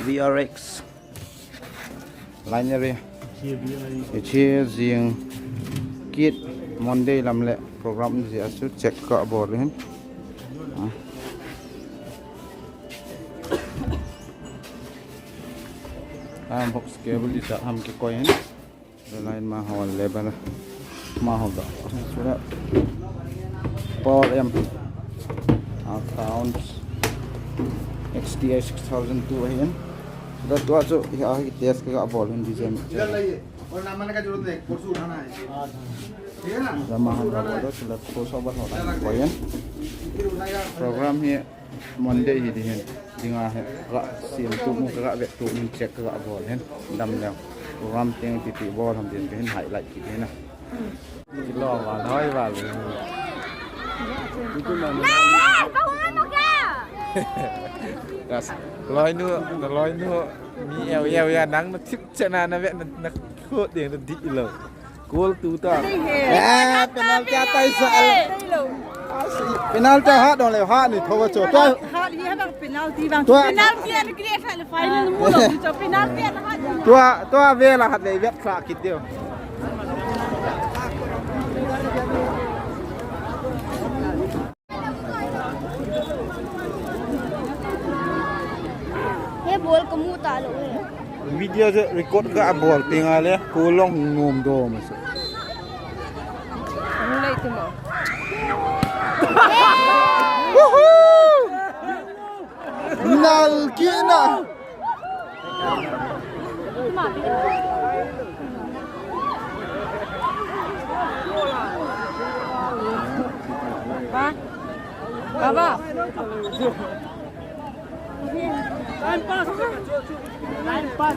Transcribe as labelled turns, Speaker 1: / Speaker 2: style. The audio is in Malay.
Speaker 1: VRX line area chia riêng kit Monday làm lệ program gì sẽ check cả bộ lên box cable isa ham ke coin line ma hol level ma hol da sudah power amp accounts XDI 6002 है sudah tua जो यहाँ की टेस्ट का बॉल है डिजाइन
Speaker 2: और नाम का जरूरत नहीं परसों उठाना है ठीक है ना
Speaker 1: जमा होगा तो sudah कोसा बार होगा कोई program ये Monday ही दी है जिंगा है का सीम तो मुझे का वेट तो मुझे चेक का बॉल है दमแล้วprogram टेंग तिती बॉल हम देते हैं हाईलाइट की है ना किलो वाला है वाला Gas, loi nu mi eo ya nang nó thích cho nên nó vẽ nó khốt để nó đi lờ, cố tu ta, penalti tay sợ, penalti hot dong leh hot ni thua chỗ tôi,
Speaker 3: hot ni hang penalti bang, penalti anh kia phải là final mua rồi, cho penalti anh hot.
Speaker 1: Tua về là hạt này vẽ phạ kít tiêu.
Speaker 3: Bol kamu tak lalu.
Speaker 1: Video je record ke bol tinggal ya, kolong ngom do masuk.
Speaker 3: Mulai tu mah.
Speaker 1: Nal kina.
Speaker 3: Baba.
Speaker 2: Line pass. Line pass.